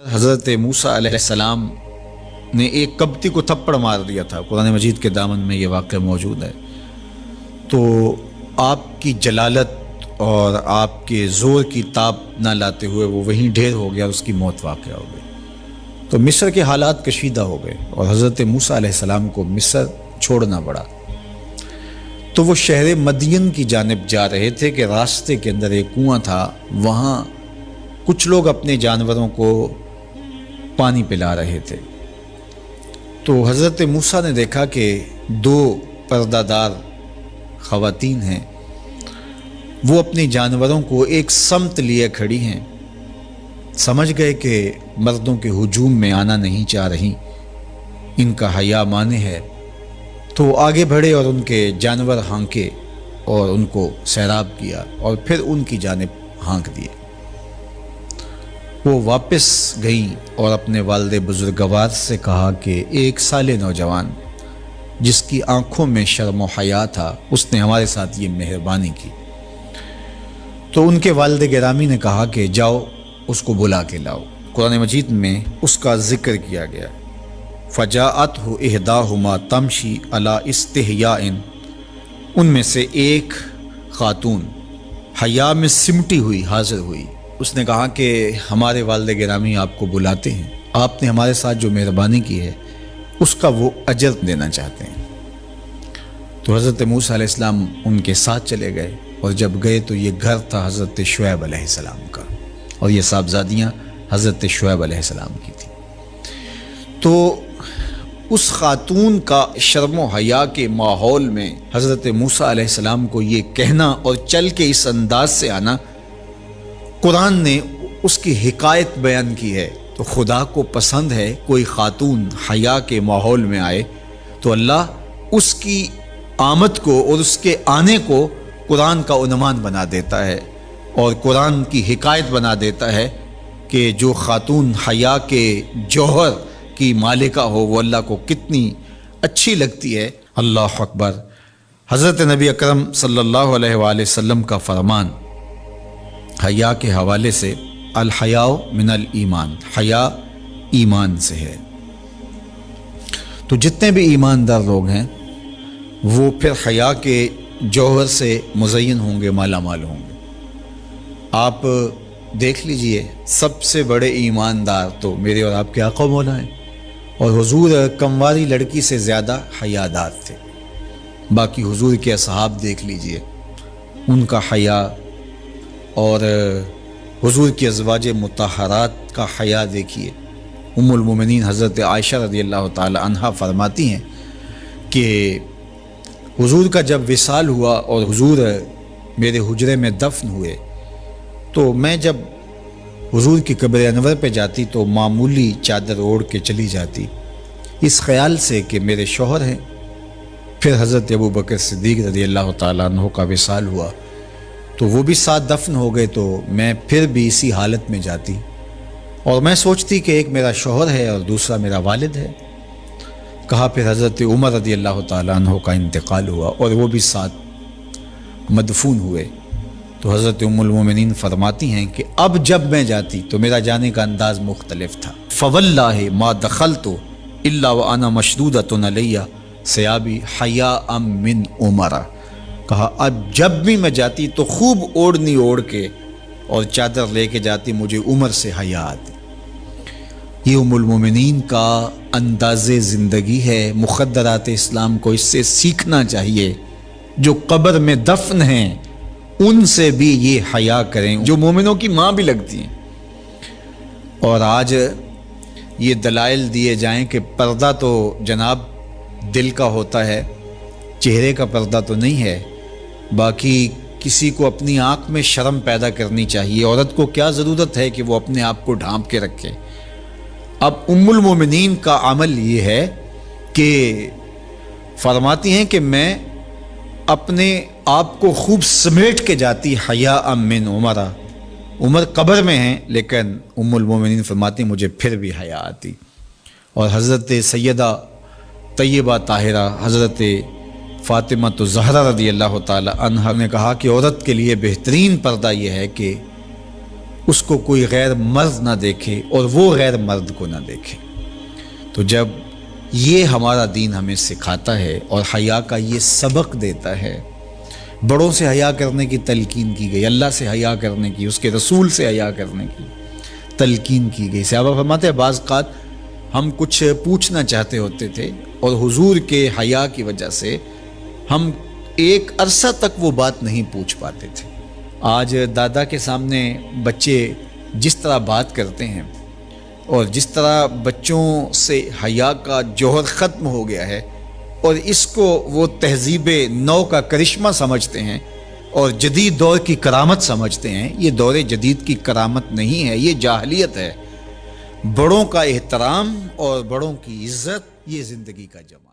حضرت موسیٰ علیہ السلام نے ایک کبتی کو تھپڑ مار دیا تھا۔ قرآن مجید کے دامن میں یہ واقعہ موجود ہے۔ تو آپ کی جلالت اور آپ کے زور کی تاب نہ لاتے ہوئے وہ وہیں ڈھیر ہو گیا اور اس کی موت واقع ہو گئی۔ تو مصر کے حالات کشیدہ ہو گئے اور حضرت موسیٰ علیہ السلام کو مصر چھوڑنا پڑا۔ تو وہ شہر مدین کی جانب جا رہے تھے کہ راستے کے اندر ایک کنواں تھا، وہاں کچھ لوگ اپنے جانوروں کو پانی پلا رہے تھے۔ تو حضرت موسیٰ نے دیکھا کہ دو پردہ دار خواتین ہیں، وہ اپنے جانوروں کو ایک سمت لیے کھڑی ہیں۔ سمجھ گئے کہ مردوں کے ہجوم میں آنا نہیں چاہ رہی، ان کا حیا مانے ہے۔ تو آگے بڑھے اور ان کے جانور ہانکے اور ان کو سیراب کیا اور پھر ان کی جانب ہانک دیے۔ وہ واپس گئیں اور اپنے والد بزرگوار سے کہا کہ ایک سال نوجوان جس کی آنکھوں میں شرم و حیا تھا، اس نے ہمارے ساتھ یہ مہربانی کی۔ تو ان کے والد گرامی نے کہا کہ جاؤ اس کو بلا کے لاؤ۔ قرآن مجید میں اس کا ذکر کیا گیا۔ فجاءتہ احداہما تمشی علی استحیاء، ان میں سے ایک خاتون حیا میں سمٹی ہوئی حاضر ہوئی۔ اس نے کہا کہ ہمارے والد گرامی آپ کو بلاتے ہیں، آپ نے ہمارے ساتھ جو مہربانی کی ہے اس کا وہ اجر دینا چاہتے ہیں۔ تو حضرت موسیٰ علیہ السلام ان کے ساتھ چلے گئے، اور جب گئے تو یہ گھر تھا حضرت شعیب علیہ السلام کا، اور یہ صاحبزادیاں حضرت شعیب علیہ السلام کی تھیں۔ تو اس خاتون کا شرم و حیا کے ماحول میں حضرت موسیٰ علیہ السلام کو یہ کہنا اور چل کے اس انداز سے آنا، قرآن نے اس کی حکایت بیان کی ہے۔ تو خدا کو پسند ہے کوئی خاتون حیا کے ماحول میں آئے تو اللہ اس کی آمد کو اور اس کے آنے کو قرآن کا عنوان بنا دیتا ہے اور قرآن کی حکایت بنا دیتا ہے کہ جو خاتون حیا کے جوہر کی مالکہ ہو وہ اللہ کو کتنی اچھی لگتی ہے۔ اللہ اکبر۔ حضرت نبی اکرم صلی اللہ علیہ وآلہ وسلم کا فرمان حیا کے حوالے سے، الحیاء من الایمان، حیا ایمان سے ہے۔ تو جتنے بھی ایماندار لوگ ہیں وہ پھر حیا کے جوہر سے مزین ہوں گے، مالا مال ہوں گے۔ آپ دیکھ لیجئے سب سے بڑے ایماندار تو میرے اور آپ کے آقا مولا ہیں، اور حضور کمواری لڑکی سے زیادہ حیادار تھے۔ باقی حضور کے اصحاب دیکھ لیجئے، ان کا حیا، اور حضور کی ازواج مطہرات کا حیا دیکھیے۔ ام المومنین حضرت عائشہ رضی اللہ تعالی عنہا فرماتی ہیں کہ حضور کا جب وصال ہوا اور حضور میرے حجرے میں دفن ہوئے، تو میں جب حضور کی قبر انور پہ جاتی تو معمولی چادر اوڑھ کے چلی جاتی، اس خیال سے کہ میرے شوہر ہیں۔ پھر حضرت ابوبکر صدیق رضی اللہ تعالیٰ عنہ کا وصال ہوا تو وہ بھی ساتھ دفن ہو گئے، تو میں پھر بھی اسی حالت میں جاتی اور میں سوچتی کہ ایک میرا شوہر ہے اور دوسرا میرا والد ہے۔ کہا پھر حضرت عمر رضی اللہ تعالیٰ عنہ کا انتقال ہوا اور وہ بھی ساتھ مدفون ہوئے۔ تو حضرت ام المومنین فرماتی ہیں کہ اب جب میں جاتی تو میرا جانے کا انداز مختلف تھا۔ فواللہ ما دخلت الا وانا مشدودۃ علی ثیابی حیاء من عمر۔ کہا اب جب بھی میں جاتی تو خوب اوڑھنی اوڑھ کے اور چادر لے کے جاتی، مجھے عمر سے حیا آتی۔ یہ ام المومنین کا انداز زندگی ہے۔ مخدرات اسلام کو اس سے سیکھنا چاہیے۔ جو قبر میں دفن ہیں ان سے بھی یہ حیا کریں، جو مومنوں کی ماں بھی لگتی ہیں۔ اور آج یہ دلائل دیے جائیں کہ پردہ تو جناب دل کا ہوتا ہے، چہرے کا پردہ تو نہیں ہے۔ باقی کسی کو اپنی آنکھ میں شرم پیدا کرنی چاہیے۔ عورت کو کیا ضرورت ہے کہ وہ اپنے آپ کو ڈھانپ کے رکھے؟ اب ام المومنین کا عمل یہ ہے کہ فرماتی ہیں کہ میں اپنے آپ کو خوب سمیٹ کے جاتی حیاء من عمر۔ عمر قبر میں ہیں لیکن ام المومنین فرماتی ہیں مجھے پھر بھی حیا آتی۔ اور حضرت سیدہ طیبہ طاہرہ حضرت فاطمہ الزہرا رضی اللہ تعالی عنہا نے کہا کہ عورت کے لیے بہترین پردہ یہ ہے کہ اس کو کوئی غیر مرد نہ دیکھے اور وہ غیر مرد کو نہ دیکھے۔ تو جب یہ ہمارا دین ہمیں سکھاتا ہے اور حیا کا یہ سبق دیتا ہے، بڑوں سے حیا کرنے کی تلقین کی گئی، اللہ سے حیا کرنے کی، اس کے رسول سے حیا کرنے کی تلقین کی گئی۔ صحابہ فرماتے ہیں بعض اوقات ہم کچھ پوچھنا چاہتے ہوتے تھے اور حضور کے حیا کی وجہ سے ہم ایک عرصہ تک وہ بات نہیں پوچھ پاتے تھے۔ آج دادا کے سامنے بچے جس طرح بات کرتے ہیں اور جس طرح بچوں سے حیا کا جوہر ختم ہو گیا ہے اور اس کو وہ تہذیب نو کا کرشمہ سمجھتے ہیں اور جدید دور کی کرامت سمجھتے ہیں، یہ دور جدید کی کرامت نہیں ہے، یہ جاہلیت ہے۔ بڑوں کا احترام اور بڑوں کی عزت یہ زندگی کا جمع